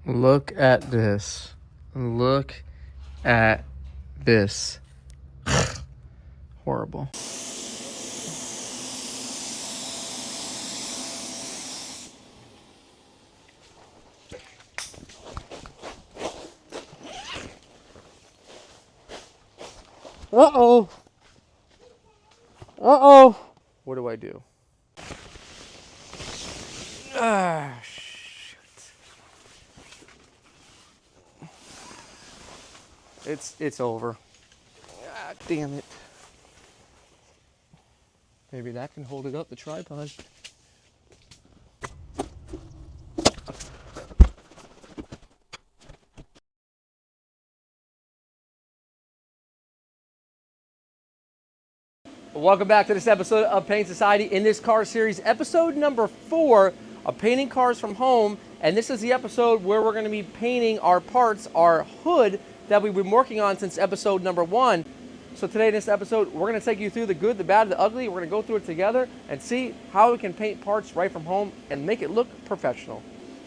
Look at this. Look at this. Horrible. Uh-oh. Uh-oh. What do I do? Ah, shoot. It's over. Ah, damn it. Maybe that can hold it up, the tripod. Welcome back to this episode of Paint Society in this car series, episode number 4 of painting cars from home. And this is the episode where we're going to be painting our parts, our hood that we've been working on since episode number 1. So today in this episode, we're going to take you through the good, the bad, the ugly. We're going to go through it together and see how we can paint parts right from home and make it look professional.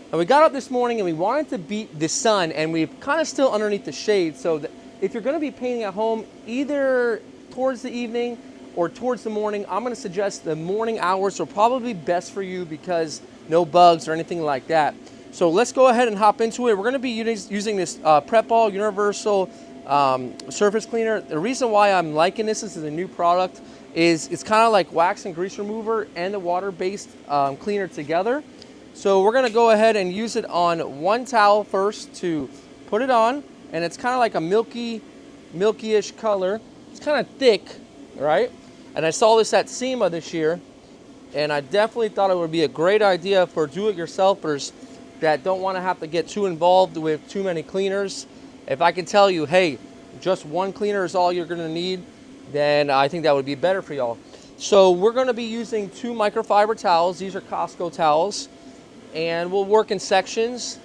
And we got up this morning and we wanted to beat the sun, and we're kind of still underneath the shade. So that if you're going to be painting at home, either towards the evening or towards the morning, I'm going to suggest the morning hours are probably best for you because no bugs or anything like that. So let's go ahead and hop into it. We're going to be using this Prep All Universal surface cleaner. The reason why I'm liking this is a new product is it's kind of like wax and grease remover and the water-based cleaner together. So we're going to go ahead and use it on one towel first to put it on, and it's kind of like a milky-ish color. It's kind of thick, right? And I saw this at SEMA this year, and I definitely thought it would be a great idea for do-it-yourselfers that don't want to have to get too involved with too many cleaners. If I can tell you, hey, just one cleaner is all you're going to need, then I think that would be better for y'all. So we're going to be using 2 microfiber towels. These are Costco towels, and we'll work in sections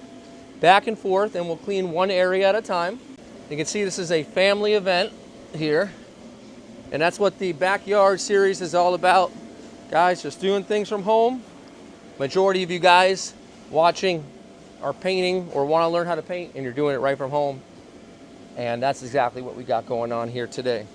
back and forth, and we'll clean one area at a time. You can see this is a family event here. And that's what the backyard series is all about. Guys, just doing things from home. Majority of you guys watching are painting or want to learn how to paint, and you're doing it right from home. And that's exactly what we got going on here today.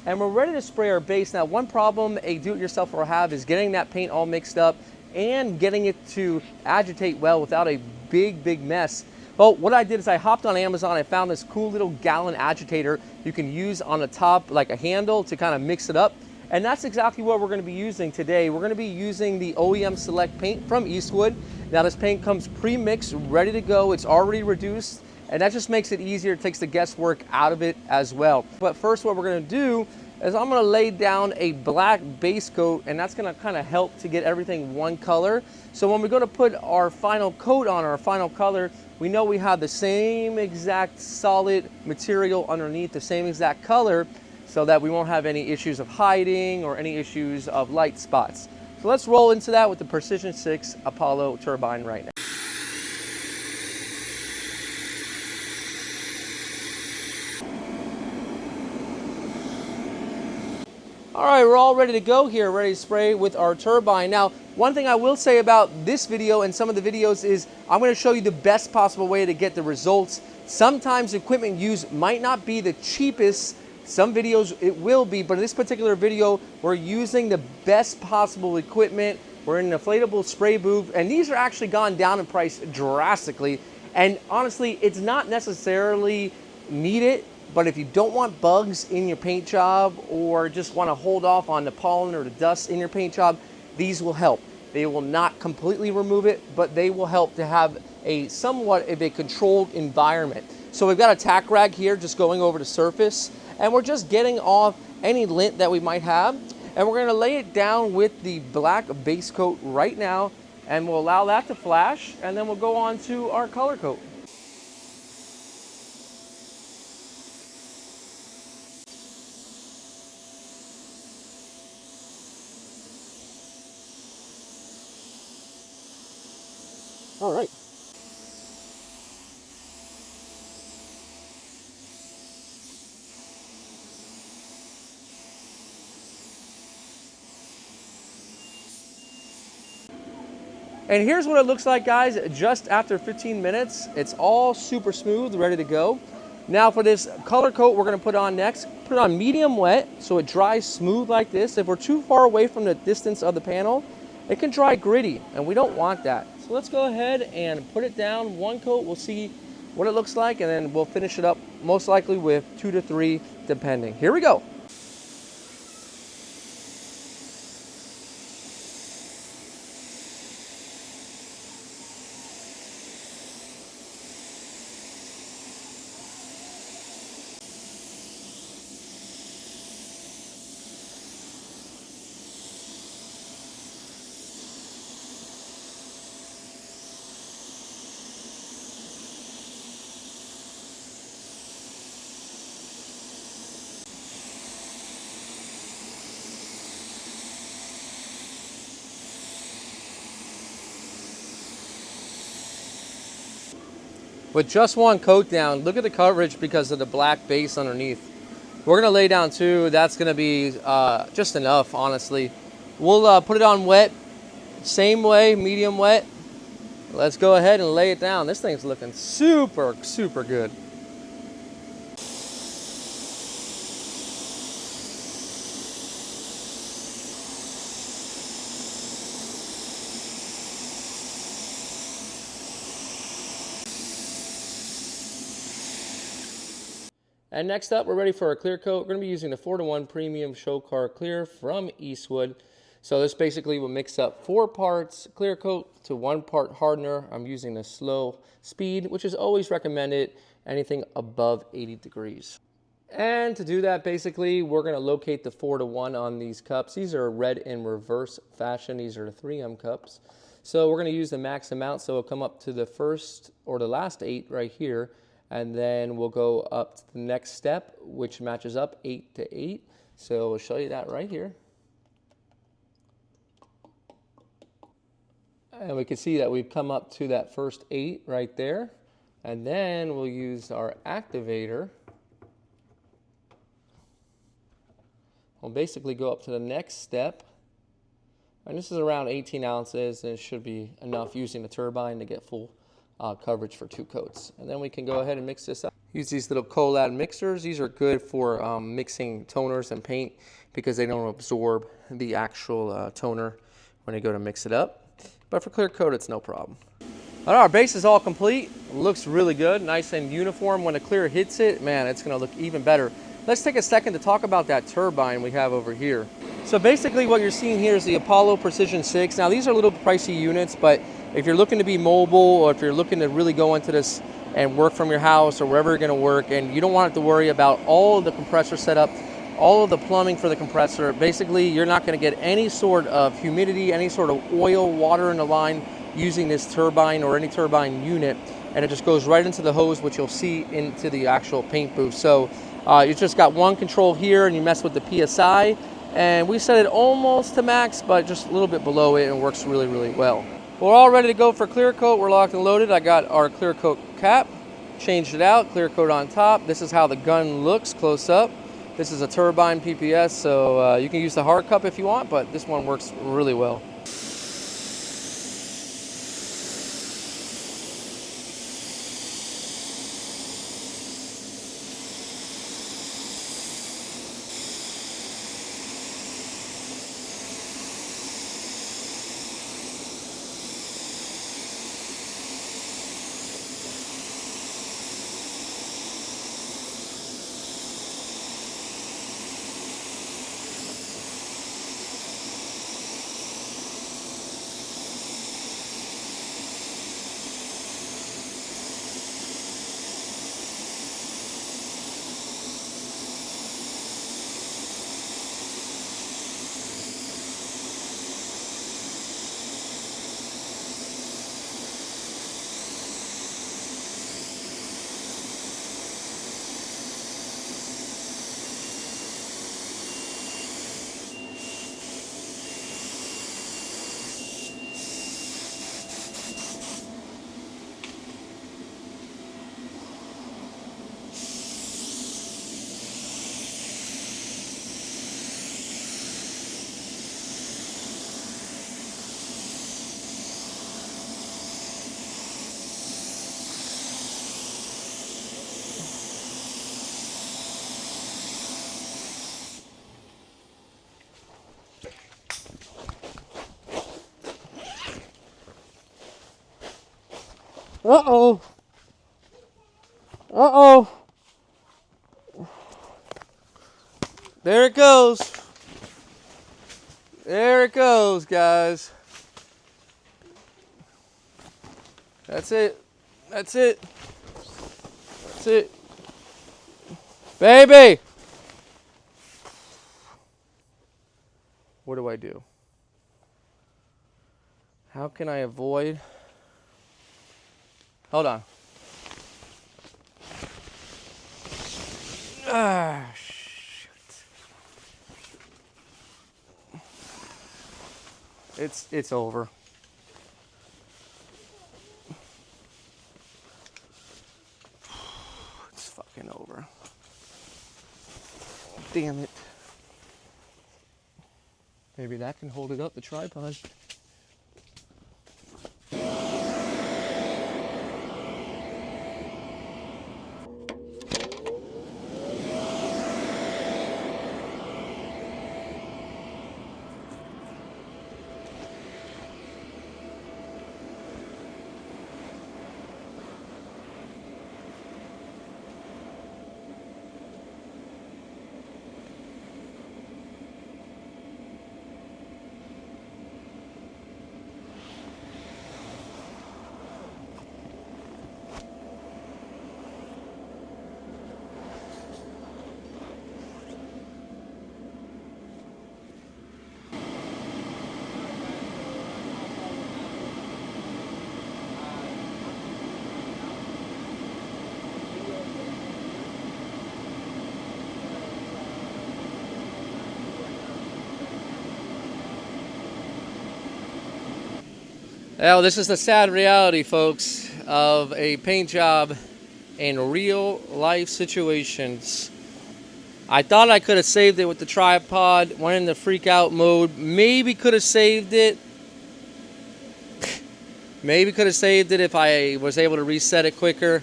And we're ready to spray our base. Now, one problem a do-it-yourselfer will have is getting that paint all mixed up and getting it to agitate well without a big mess. Well, what I did is I hopped on Amazon. I found this cool little gallon agitator you can use on the top like a handle to kind of mix it up. And that's exactly what we're going to be using today. We're going to be using the OEM Select paint from Eastwood. Now this paint comes pre-mixed, ready to go. It's already reduced, and that just makes it easier. It takes the guesswork out of it as well. But first, what we're going to do is I'm going to lay down a black base coat, and that's going to kind of help to get everything one color. So when we go to put our final coat on, our final color, we know we have the same exact solid material underneath, the same exact color, so that we won't have any issues of hiding or any issues of light spots. So let's roll into that with the Precision 6 Apollo turbine right now. All right, we're all ready to go here, ready to spray with our turbine. Now, one thing I will say about this video and some of the videos is I'm going to show you the best possible way to get the results. Sometimes equipment used might not be the cheapest. Some videos it will be, but in this particular video, we're using the best possible equipment. We're in an inflatable spray booth, and these are actually gone down in price drastically. And honestly, it's not necessarily needed. But if you don't want bugs in your paint job or just want to hold off on the pollen or the dust in your paint job, these will help. They will not completely remove it, but they will help to have a somewhat of a controlled environment. So we've got a tack rag here just going over the surface, and we're just getting off any lint that we might have. And we're going to lay it down with the black base coat right now, and we'll allow that to flash, and then we'll go on to our color coat. All right. And here's what it looks like, guys, just after 15 minutes. It's all super smooth, ready to go. Now for this color coat we're gonna put on next, put it on medium wet so it dries smooth like this. If we're too far away from the distance of the panel, it can dry gritty, and we don't want that. So let's go ahead and put it down. One coat, we'll see what it looks like, and then we'll finish it up most likely with 2 to 3, depending. Here we go. With just one coat down, look at the coverage because of the black base underneath. We're gonna lay down 2. That's gonna be just enough, honestly. We'll put it on wet, same way, medium wet. Let's go ahead and lay it down. This thing's looking super, super good. And next up, we're ready for our clear coat. We're going to be using the 4-to-1 Premium Show Car Clear from Eastwood. So this basically will mix up 4 parts clear coat to 1 part hardener. I'm using the slow speed, which is always recommended, anything above 80 degrees. And to do that, basically, we're going to locate the 4-to-1 on these cups. These are red in reverse fashion. These are the 3M cups. So we're going to use the max amount, so it'll come up to the first or the last 8 right here. And then we'll go up to the next step, which matches up 8 to 8. So we'll show you that right here. And we can see that we've come up to that first 8 right there. And then we'll use our activator. We'll basically go up to the next step. And this is around 18 ounces, and it should be enough using the turbine to get full coverage for 2 coats. And then we can go ahead and mix this up. Use these little Colad mixers. These are good for mixing toners and paint because they don't absorb the actual toner when you go to mix it up. But for clear coat, it's no problem. All right, our base is all complete. It looks really good, nice and uniform. When the clear hits it, man, it's gonna look even better. Let's take a second to talk about that turbine we have over here. So basically what you're seeing here is the Apollo Precision 6. Now these are little pricey units, but if you're looking to be mobile or if you're looking to really go into this and work from your house or wherever you're gonna work and you don't want to worry about all of the compressor setup, all of the plumbing for the compressor, basically you're not gonna get any sort of humidity, any sort of oil, water in the line using this turbine or any turbine unit, and it just goes right into the hose, which you'll see into the actual paint booth. So you just got one control here and you mess with the PSI, and we set it almost to max, but just a little bit below it, and it works really, really well. We're all ready to go for clear coat. We're locked and loaded. I got our clear coat cap, changed it out, clear coat on top. This is how the gun looks close up. This is a turbine PPS, so you can use the hard cup if you want, but this one works really well. Uh-oh. Uh-oh. There it goes. There it goes, guys. That's it. That's it. That's it. Baby! What do I do? How can I avoid? Hold on. Ah, shoot. It's over. It's fucking over. Damn it. Maybe that can hold it up, the tripod. Well, this is the sad reality, folks, of a paint job in real life situations. I thought I could have saved it with the tripod, went into freak out mode, maybe could have saved it. Maybe could have saved it if I was able to reset it quicker.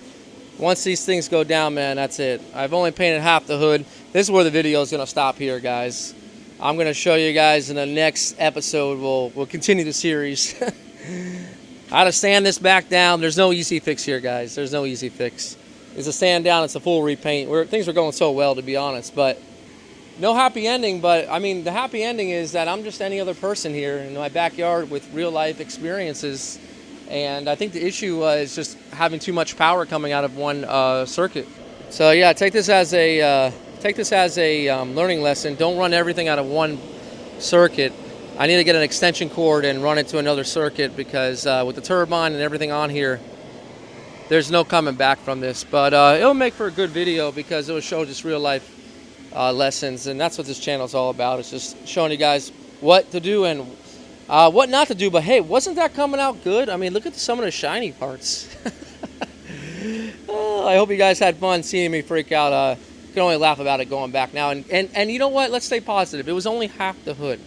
Once these things go down, man, that's it. I've only painted half the hood. This is where the video is going to stop here, guys. I'm going to show you guys in the next episode. We'll continue the series. How to sand this back down. There's no easy fix here, guys. There's no easy fix. It's a sand down. It's a full repaint. Things were going so well, to be honest. But no happy ending. But, I mean, the happy ending is that I'm just any other person here in my backyard with real-life experiences. And I think the issue is just having too much power coming out of one circuit. So, yeah, take this as a learning lesson. Don't run everything out of one circuit. I need to get an extension cord and run it to another circuit because with the turbine and everything on here, there's no coming back from this. But it'll make for a good video because it'll show just real life lessons. And that's what this channel is all about. It's just showing you guys what to do and what not to do. But hey, wasn't that coming out good? I mean, look at some of the shiny parts. Oh, I hope you guys had fun seeing me freak out. You can only laugh about it going back now. And you know what? Let's stay positive. It was only half the hood.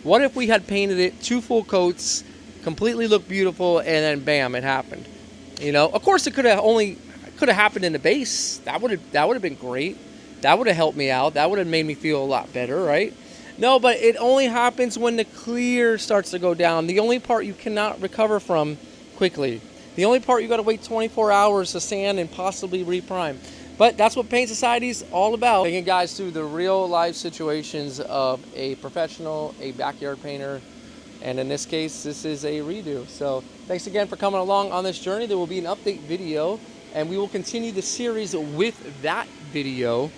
What if we had painted it 2 full coats, completely looked beautiful, and then bam, it happened? You know, of course, it could have happened in the base. That would have been great. That would have helped me out. That would have made me feel a lot better, right? No, but it only happens when the clear starts to go down. The only part you cannot recover from quickly. The only part you got to wait 24 hours to sand and possibly reprime. But that's what Paint Society is all about. Taking guys through the real life situations of a professional, a backyard painter, and in this case, this is a redo. So thanks again for coming along on this journey. There will be an update video, and we will continue the series with that video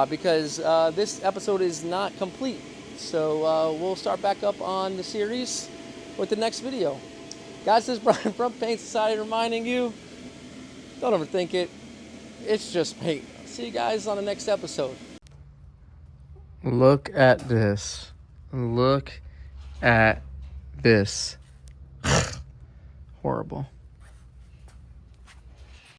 because this episode is not complete. So we'll start back up on the series with the next video. Guys, this is Brian from Paint Society reminding you, don't overthink it. It's just paint. See you guys on the next episode. Look at this. Look at this. Horrible.